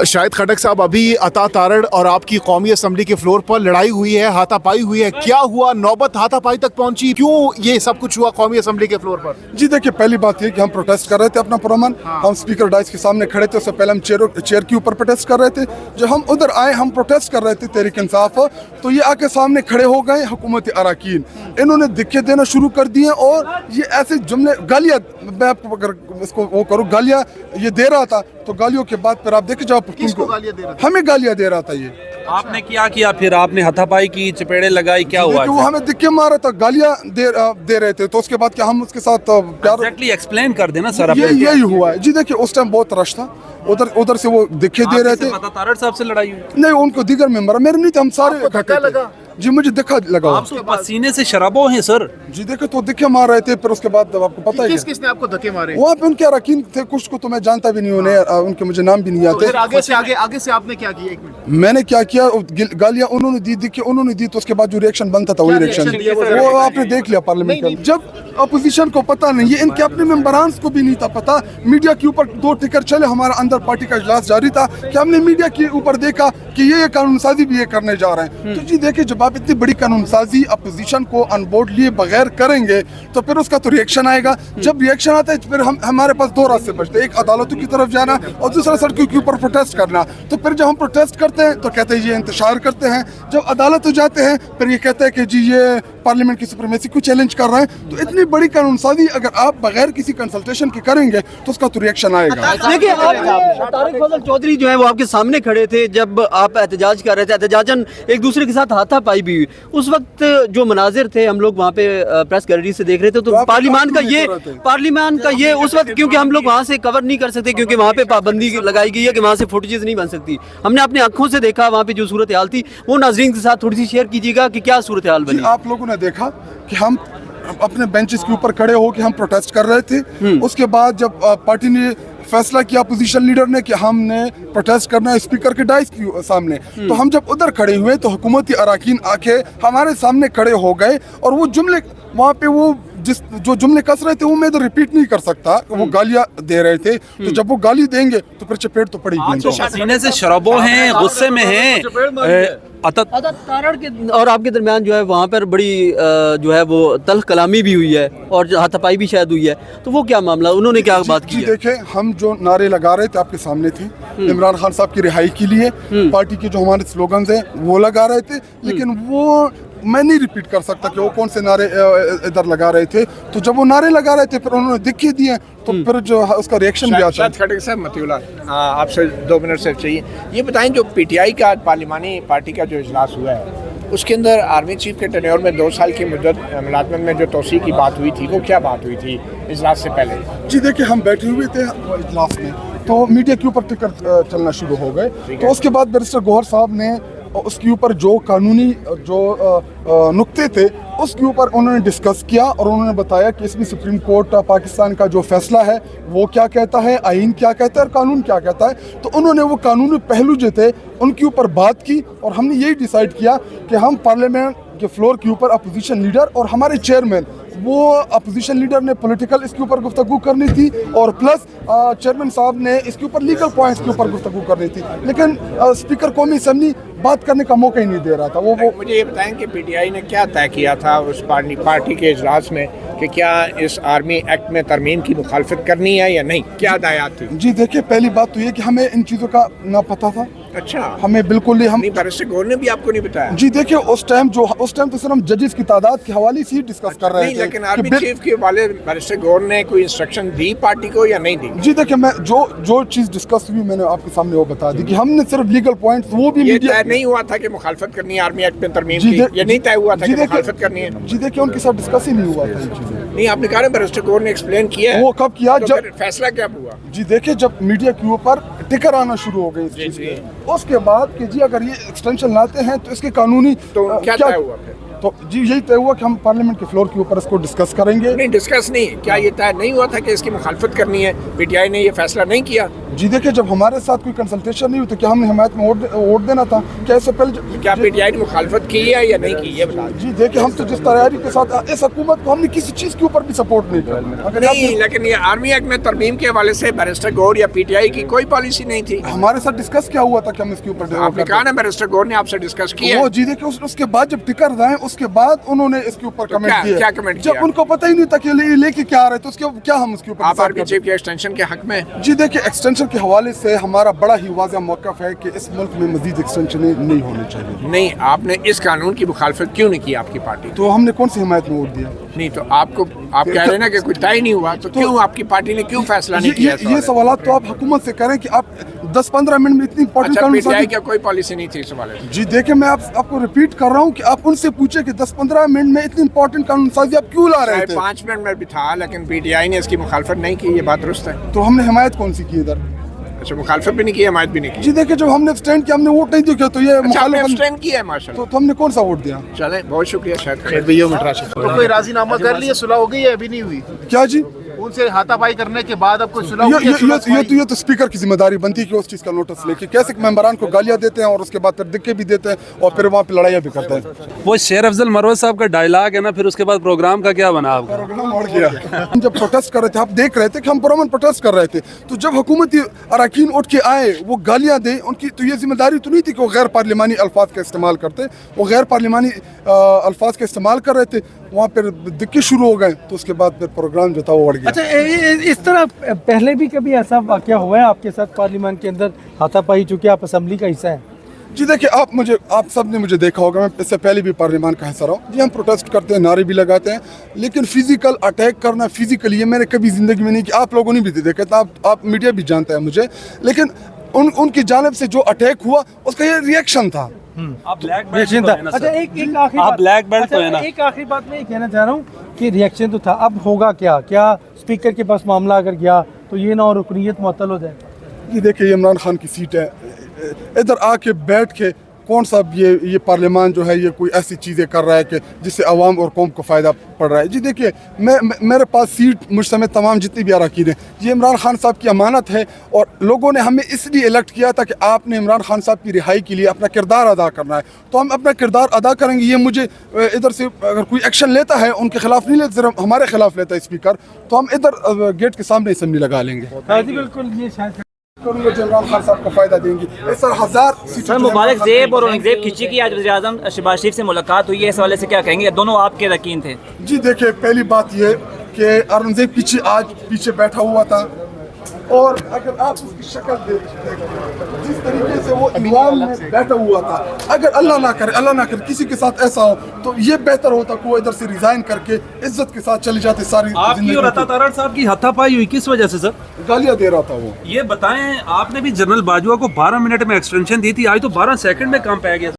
शाहिद खटक साहब, अभी अता तारड़ और आपकी कौमी असम्बली के फ्लोर पर लड़ाई हुई है, हाथापाई हुई है, क्या हुआ? नौबत हाथापाई तक पहुंची, क्यों ये सब कुछ हुआ कौमी असम्बली के फ्लोर पर? जी देखिए, पहली बात ये कि हम प्रोटेस्ट कर रहे थे अपना पुरअमन। हम स्पीकर डाइस के सामने खड़े थे, उससे पहले हम चेयर के ऊपर प्रोटेस्ट कर रहे थे। जब हम उधर आए, हम प्रोटेस्ट कर रहे थे तहरीक इंसाफ, तो ये आके सामने खड़े हो गए हुकूमती अराकीन। इन्होंने दिक्कत देना शुरू कर दिए और ये ऐसे जुमले, गालियाँ, मैं आपको अगर इसको वो करूँ, गालियाँ ये दे रहा था, तो गालियों के बाद फिर आप देखे, जब हमें गालियाँ दे रहा था ये। आपने क्या किया फिर? आपने हाथापाई की, चपेड़े लगाई, क्या हुआ? वो हमें दिक्कत मारा था, गालियाँ दे रहे थे, तो उसके बाद क्या हम उसके साथ प्यार एग्जैक्टली एक्सप्लेन कर देना सर। यही हुआ है जी। देखिए उस टाइम बहुत रश था, उधर से वो दिखे दे रहे थे। अता तारड़ साहब से लड़ाई हुई? नहीं, उनको दीगर मेंबर, मेरे नहीं थे, हम सारे धक्का लगा जी, मुझे दिखा लगा। आपके पसीने से शराबो हैं सर। जी देखे तो दिखे मार रहे थे, फिर उसके बाद आपको पता है किसने आपको धक्के मारे? वहाँ पे उनके अरकान थे, कुछ को तो मैं जानता भी नहीं, उन्हें उनके मुझे नाम भी नहीं आते। फिर आगे से आपने क्या किया? एक मिनट, मैंने क्या किया, गालियाँ उन्होंने दी, तो उसके बाद जो रिएक्शन बनता था वही रिएक्शन वो आपने देख लिया पार्लियामेंट में। जब अपोजिशन को पता नहीं, ये इनके अपने मेंबरान को भी नहीं था पता, मीडिया के ऊपर 2 टिकर चले, हमारा अंदर पार्टी का इजलास जारी था, कि हमने मीडिया के ऊपर देखा कि ये कानून साजी भी ये करने जा रहे हैं। तो जी देखिए, जब आप इतनी बड़ी कानून साजी अपोजिशन को अनबोर्ड लिए बगैर करेंगे, तो फिर उसका तो रिएक्शन आएगा। जब रिएक्शन आता है, तो फिर हमारे पास 2 रास्ते बचते हैं, एक अदालतों की तरफ जाना और दूसरा सड़कों के ऊपर प्रोटेस्ट करना। तो फिर जब हम प्रोटेस्ट करते हैं तो कहते हैं ये इंतशार करते हैं, जब अदालत जाते हैं फिर ये कहते हैं कि जी ये पार्लियामेंट की सुप्रीमेसी को चैलेंज कर रहे हैं। तो इतनी बड़ी कानून साजी अगर आप बगैर किसी कंसल्टेशन के करेंगे तो उसका तो रिएक्शन आएगा। देखिए, आप तारिक फजल चौधरी जो है वो आपके सामने खड़े थे जब आप एहतजाज कर रहे थे, एहतजाजन एक दूसरे के साथ हाथापाई भी हुई। उस वक्त जो मनाजिर थे, हम लोग वहाँ पे प्रेस गैलरी से देख रहे थे, तो पार्लियामान का ये उस वक्त, क्योंकि हम लोग वहाँ से कवर नहीं कर सकते, क्योंकि वहाँ पे पाबंदी लगाई गई है कि वहाँ से फुटेजेस नहीं बन सकती। हमने अपनी आंखों से देखा वहाँ पे जो सूरत हाल थी, वो नाजरीन के साथ थोड़ी सी शेयर कीजिएगा कि क्या सूरत हाल बनी। आप लोगों ने देखा कि हम अपने बेंचेस के ऊपर खड़े हो के हम प्रोटेस्ट कर रहे थे। उसके बाद जब पार्टी ने फैसला किया, अपोजिशन लीडर ने, कि हमने प्रोटेस्ट करना है स्पीकर के डाइस के सामने, तो हम जब उधर खड़े हुए तो हुकूमती अराकीन आके हमारे सामने खड़े हो गए, और वो जुमले वहाँ पे वो जो जुमले कस रहे थे वो मैं तो रिपीट नहीं कर सकता, वो गालियाँ दे रहे थे। तो जब वो गाली देंगे तो फिर चपेट तो पड़ेगी। पसीने से शराबो हैं, गुस्से में हैं। अता तारड़ के और आपके दरमियान जो है वहाँ पर बड़ी जो है वो तल्ख कलामी भी हुई है और हाथापाई भी शायद हुई है, तो वो क्या मामला, उन्होंने क्या बात की? देखे, हम जो नारे लगा रहे थे आपके सामने थे, इमरान खान साहब की रिहाई के लिए, पार्टी के जो हमारे स्लोगन्स हैं वो लगा रहे थे, लेकिन वो मैं नहीं रिपीट कर सकता कि वो कौन से नारे इधर लगा रहे थे। तो जब वो नारे लगा रहे थे फिर उन्होंने दिखे दिए, तो फिर जो उसका रिएक्शन भी आता है। खटक साहब, मतीउल्लाह, आपसे 2 मिनट से चाहिए। ये बताएं, जो पीटीआई का पार्लिमानी पार्टी का जो इजलास हुआ है, उसके अंदर आर्मी चीफ के टेन्योर में 2 साल की मुद्दत मुलाजमत में जो तोसी की बात हुई थी, वो क्या बात हुई थी इजलास से पहले? जी देखिए, हम बैठे हुए थे इजलास में, तो मीडिया के ऊपर टिकर चलना शुरू हो गए। तो उसके बाद बैरिस्टर गौहर साहब ने उसके ऊपर जो कानूनी जो नुक्ते थे उसके ऊपर उन्होंने डिस्कस किया, और उन्होंने बताया कि इसमें सुप्रीम कोर्ट पाकिस्तान का जो फैसला है वो क्या कहता है, आइन क्या कहता है और कानून क्या कहता है। तो उन्होंने वो कानूनी पहलू जो थे उनके ऊपर बात की, और हमने यही डिसाइड किया कि हम पार्लियामेंट के फ्लोर के ऊपर अपोजिशन लीडर और हमारे चेयरमैन, वो अपोजिशन लीडर ने पॉलिटिकल इसके ऊपर गुफ्तगू करनी थी, और प्लस चेयरमैन साहब ने इसके ऊपर लीगल पॉइंट्स के ऊपर गुफ्तगू करनी थी, लेकिन स्पीकर कौमी असम्बली बात करने का मौका ही नहीं दे रहा था। वो मुझे ये बताएं कि पीटीआई ने क्या तय किया था उस पार्टी के इजलास में, कि क्या इस आर्मी एक्ट में तरमीम की मुखालफत करनी है या नहीं, क्या हदायत थी? जी देखिए, पहली बात तो ये कि हमें इन चीज़ों का ना पता था। अच्छा, हमें बिल्कुल नहीं, बैरिस्टर गौहर ने भी आपको नहीं बताया? जी देखिए, उस टाइम तो सिर्फ हम जजेस की तादाद के हवाले से ही डिस्कस कर रहे थे। लेकिन आर्मी चीफ के वाले बैरिस्टर गौहर ने कोई इंस्ट्रक्शन दी पार्टी को या नहीं दी? जी देखिए, मैं जो चीज़ डिस्कस हुई मैंने आपके सामने वो बता दी कि हमने सिर्फ लीगल पॉइंट्स, वो भी ये तय नहीं हुआ था कि मुखालफत करनी है आर्मी एक्ट में तरमीम की, ये नहीं तय हुआ था कि मुखालफत करनी है? जी देखिए, उनके साथ डिस्कस ही नहीं हुआ था ये चीज़ें। नहीं, आपने कहा बैरिस्टर गौहर ने एक्सप्लेन किया, वो कब किया? तो जब फैसला क्या हुआ? जी देखिए, जब मीडिया के ऊपर टिकर आना शुरू हो गई इस चीज़ के, उसके बाद कि जी अगर ये एक्सटेंशन लाते हैं तो इसके कानूनी तो क्या हुआ? तो जी यही तय हुआ कि हम पार्लियामेंट के फ्लोर के ऊपर इसको डिस्कस करेंगे। नहीं डिस्कस नहीं, क्या ये तय नहीं हुआ था कि इसकी मुखालफत करनी है? पीटीआई ने ये फैसला नहीं किया? जी देखिए, जब हमारे साथ कोई कंसल्टेशन नहीं हुई तो क्या हमने हिमायत में वोट देना था? क्या इससे पहले क्या पीटीआई ने मुखालफत की है या नहीं की, ये बता जी देखिए, हम तो जिस तैयारी के साथ इस हुकूमत को हमने किसी चीज़ के ऊपर भी सपोर्ट नहीं किया। नहीं, लेकिन ये आर्मी एक्ट में तरमीम के हवाले से बैरिस्टर गौर या पीटीआई की कोई पॉलिसी नहीं थी। हमारे साथ डिस्कस क्या हुआ था कि हम इसके ऊपर आपने कहा ना बैरिस्टर गौर ने आपसे डिस्कस किया? वो जी देखिए, उसके बाद जब टिकर रहे उसके बाद उन्होंने इसके ऊपर कमेंट किया। क्या कमेंट जब किया? उनको पता ही नहीं था कि लेके क्या आ रहे तो उसके क्या हम उसके ऊपर आप आर्मी चीफ के एक्सटेंशन के हक में? जी देखिए, एक्सटेंशन के हवाले से हमारा बड़ा ही वाज़ह मौक़िफ़ है कि इस मुल्क में मज़ीद एक्सटेंशन नहीं होनी चाहिए। नहीं, आपने इस कानून की मुखालफत क्यों नहीं की आपकी पार्टी? तो हमने कौन सी हिमायत में वोट दिया? नहीं, तो आप कह रहे हैं ना कि कोई तय नहीं हुआ, तो क्यों आपकी पार्टी ने क्यों फैसला नहीं किया? ये सवाल तो आप हुकूमत से करें कि आप 10-15 मिनट में इतनी इंपॉर्टेंट अच्छा, पीटीआई की कोई पॉलिसी नहीं थी इस हवाले से? जी देखिए, मैं आपको रिपीट कर रहा हूँ कि आप उनसे पूछे कि 10-15 मिनट में इतनी इंपॉर्टेंट कानून साजी आप क्यों ला रहे थे? 5 मिनट में भी था, लेकिन पीटीआई ने इसकी मुखालफत नहीं की, ये बात दुरुस्त है? तो हमने हिमायत कौन सी की इधर? अच्छा, मुखालफत भी नहीं की, हिमायत भी नहीं की? जी देखिए, जब हमने एब्सटेंड किया, हमने वोट नहीं दिया तो ये अच्छा, आपने मुखालिफत abstain किया है माशाल्लाह। तो हमने कौन सा वोट दिया? चले, बहुत शुक्रिया। शायद तो कोई राजीनामा कर लिया, सुलह हो गई है अभी नहीं हुई? क्या जी? उनसे हाथापाई करने के बाद अब कोई सुलह ये हुई है? ये तो स्पीकर की जिम्मेदारी बनती है कि उस चीज़ का नोटिस लेके कैसे मेंबरान को गालियां देते हैं और उसके बाद फिर दिक्के भी देते हैं और फिर वहाँ पे लड़ाइयाँ भी करते हैं। वो शेर अफजल मरवत साहब का डायलॉग है ना, फिर उसके बाद प्रोग्राम का क्या बना आपका? हम जब प्रोटेस्ट कर रहे थे, आप देख रहे थे कि हम पुरअमन प्रोटेस्ट कर रहे थे, तो जब हुकूमती अरकान उठ के आए, वो गालियां दे उनकी, तो ये जिम्मेदारी तो नहीं थी कि वो गैर पार्लिमानी अल्फाज का इस्तेमाल करते। वो गैर पार्लिमानी अल्फाज का इस्तेमाल कर रहे थे, वहाँ पर दिक्कत शुरू हो गए, तो उसके बाद फिर प्रोग्राम जो था वो बढ़ गया। अच्छा, इस तरह पहले भी कभी ऐसा वाक़या हुआ है आपके साथ पार्लियामेंट के अंदर हाथापाई, चूँकि आप असेंबली का हिस्सा हैं? जी देखिए, आप सब ने मुझे देखा होगा, मैं इससे पहले भी पार्लियामान का हिस्सा रहा हूँ। जी हम प्रोटेस्ट करते हैं, नारे भी लगाते हैं, लेकिन फिजिकल अटैक करना, फिजिकली, ये मैंने कभी ज़िंदगी में नहीं किया। आप लोगों ने भी देखा था, आप मीडिया भी जानता है मुझे, लेकिन उनकी जानिब से जो अटैक हुआ उसका ये रिएक्शन था। आप ब्लैक बेल्ट तो है ना अच्छा, सर? एक आखिरी आप बात, ब्लैक बेल्ट तो है ना? एक आखिरी बात मैं ये कहना चाह रहा हूँ कि रिएक्शन तो था, अब होगा क्या स्पीकर के पास मामला अगर गया तो ये ना और रुकनीयत मुअत्तल हो जाए? ये देखिए, ये इमरान खान की सीट है, इधर आके बैठ के कौन सा ये पार्लियामान जो है ये कोई ऐसी चीज़ें कर रहा है कि जिससे आवाम और कौम को फ़ायदा पड़ रहा है। जी देखिए, मेरे पास सीट मुझ समेत तमाम जितनी भी अरकान हैं, ये इमरान खान साहब की अमानत है और लोगों ने हमें इसलिए इलेक्ट किया था कि आपने इमरान खान साहब की रिहाई के लिए अपना किरदार अदा करना है, तो हम अपना किरदार अदा करेंगे। ये मुझे इधर से अगर कोई एक्शन लेता है, उनके खिलाफ नहीं लेता, सिर्फ हमारे खिलाफ लेता है स्पीकर, तो हम इधर गेट के सामने असेंबली लगा लेंगे। हाँ जी बिल्कुल, ये शायद इमरान खान साहब को फायदा देंगे। सर, मुबारक ज़ेब और औरंगज़ेब खिची की आज वज़ीर-ए-आज़म शहबाज शरीफ से मुलाकात हुई है, इस हवाले से क्या कहेंगे? दोनों आपके यकीन थे? जी देखिए, पहली बात ये कि औरंगज़ेब पीछे बैठा हुआ था और अगर आप उसकी शक्ल देखें, जिस तरीके से वो ईवान में बैठा हुआ था, अगर अल्लाह ना करे किसी के साथ ऐसा हो तो ये बेहतर होता कि वो इधर से रिजाइन करके इज्जत के साथ चले जाते सारी आपकी और अता तारड़ साहब की हाथापाई हुई किस वजह से सर? गालियां दे रहा था वो। ये बताएं, आपने भी जनरल बाजवा को 12 मिनट में एक्सटेंशन दी थी, आज तो 12 सेकंड में काम पाया गया।